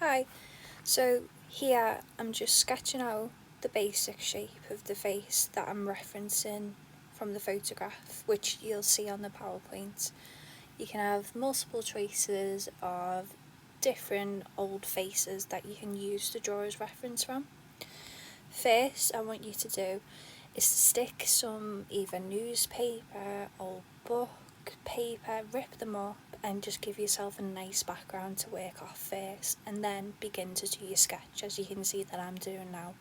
Hi, so here I'm just sketching out the basic shape of the face that I'm referencing from the photograph, which you'll see on the PowerPoint. You can have multiple choices of different old faces that you can use to draw as reference from. First, I want you to do is to stick some either newspaper or book paper, rip them up and just give yourself a nice background to work off first, and then begin to do your sketch, as you can see that I'm doing now.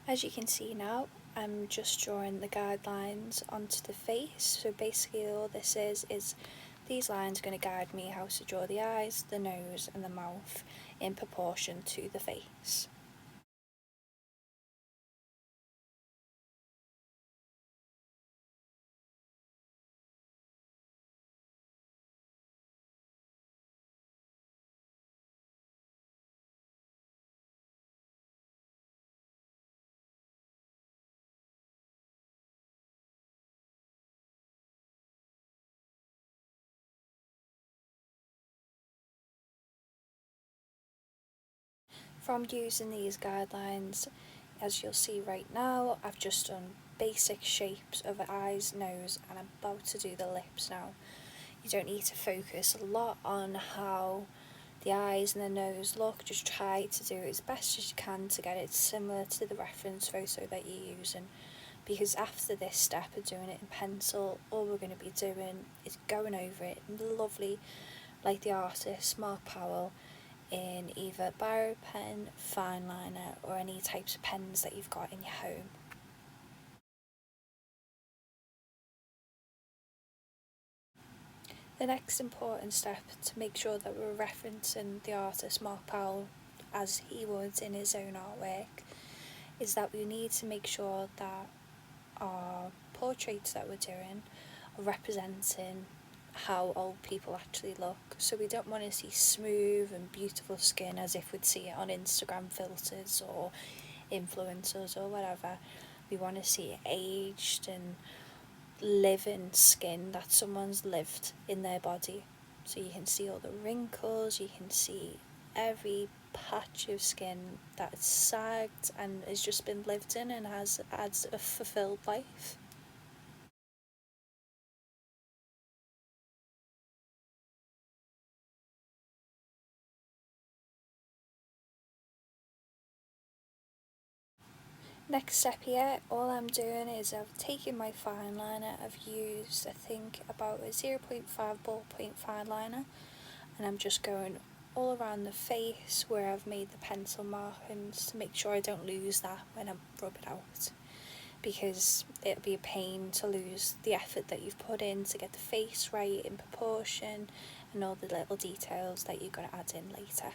As you can see now, I'm just drawing the guidelines onto the face. So basically all this is these lines are going to guide me how to draw the eyes, the nose and the mouth in proportion to the face. From using these guidelines, as you'll see right now, I've just done basic shapes of eyes, nose, and I'm about to do the lips now. You don't need to focus a lot on how the eyes and the nose look, just try to do as best as you can to get it similar to the reference photo that you're using, because after this step of doing it in pencil, all we're going to be doing is going over it lovely, like the artist Mark Powell, in either biro pen, fine liner or any types of pens that you've got in your home. The next important step to make sure that we're referencing the artist Mark Powell as he would in his own artwork is that we need to make sure that our portraits that we're doing are representing how old people actually look. So we don't want to see smooth and beautiful skin as if we'd see it on Instagram filters or influencers or whatever. We want to see aged and living skin that someone's lived in their body. So you can see all the wrinkles, you can see every patch of skin that's sagged and has just been lived in and has had a fulfilled life. Next step here, all I'm doing is I've taken my fine liner, I've used I think about a 0.5 ballpoint fine liner, and I'm just going all around the face where I've made the pencil markings to make sure I don't lose that when I rub it out, because it'll be a pain to lose the effort that you've put in to get the face right in proportion and all the little details that you're going to add in later.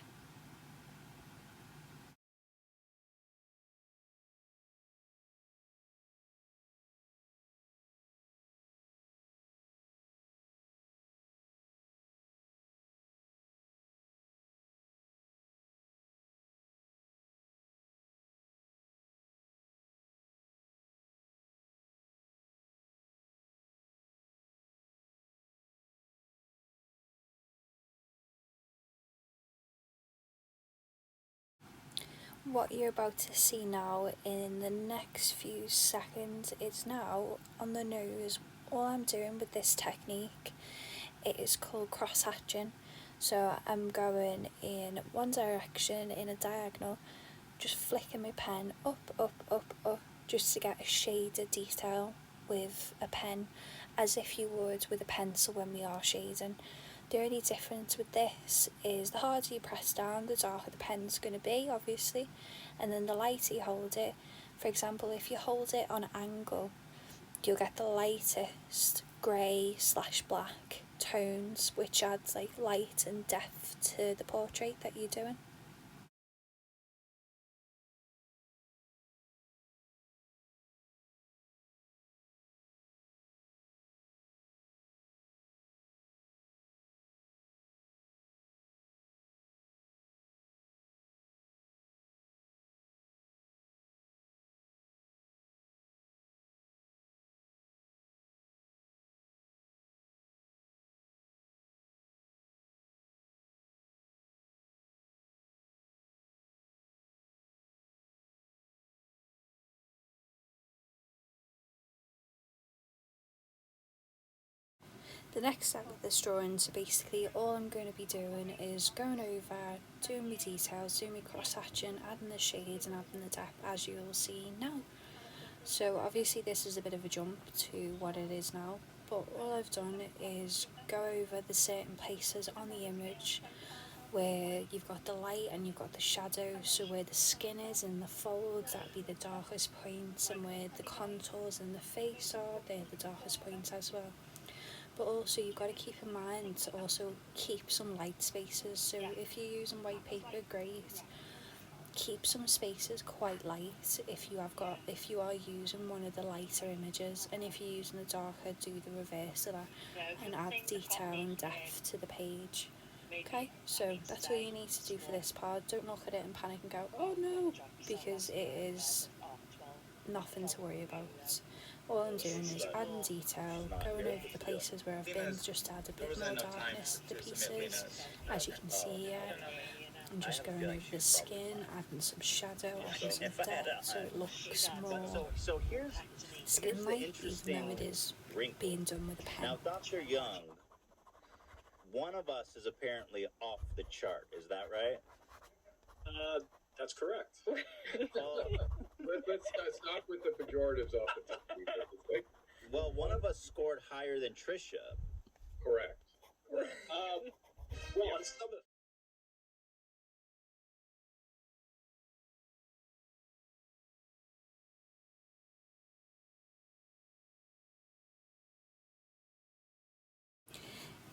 What you're about to see now in the next few seconds is now on the nose. All I'm doing with this technique, it is called cross hatching. So I'm going in one direction in a diagonal, just flicking my pen up, up, up, up, just to get a shade of detail with a pen, as if you would with a pencil when we are shading. The only difference with this is the harder you press down, the darker the pen's going to be, obviously, and then the lighter you hold it. For example, if you hold it on an angle, you'll get the lightest grey/black, tones, which adds like light and depth to the portrait that you're doing. The next step of this drawing, so basically all I'm going to be doing is going over, doing my details, doing my cross-hatching, adding the shades and adding the depth, as you'll see now. So obviously this is a bit of a jump to what it is now, but all I've done is go over the certain places on the image where you've got the light and you've got the shadow, so where the skin is and the folds, that'd be the darkest points, and where the contours and the face are, they're the darkest points as well. But also you've got to keep in mind to also keep some light spaces, so if you're using white paper, great, keep some spaces quite light if you are using one of the lighter images, and if you're using the darker, do the reverse of that and add detail and depth to the page. Okay, so that's all you need to do for this part. Don't look at it and panic and go, oh no, because it is nothing to worry about. All I'm doing is adding detail, going over the places where I've been, just to add a bit more darkness to the pieces, as you can see here. I'm just going over the skin, adding some shadow, adding some depth, so it looks more skin-like, even though it is being done with a pen. Now, Dr. Young, one of us is apparently off the chart. Is that right? That's correct. Let's stop with the pejoratives off the top. Well, one of us scored higher than Trisha. Correct. Well, on some of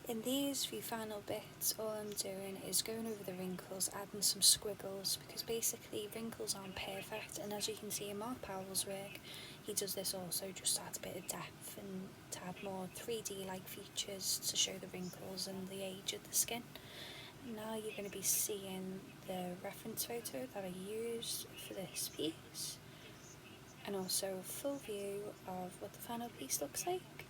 In these few final bits, all I'm doing is going over the wrinkles, adding some squiggles, because basically wrinkles aren't perfect, and as you can see in Mark Powell's work, he does this also just to add a bit of depth and to add more 3D-like features to show the wrinkles and the age of the skin. Now you're going to be seeing the reference photo that I used for this piece, and also a full view of what the final piece looks like.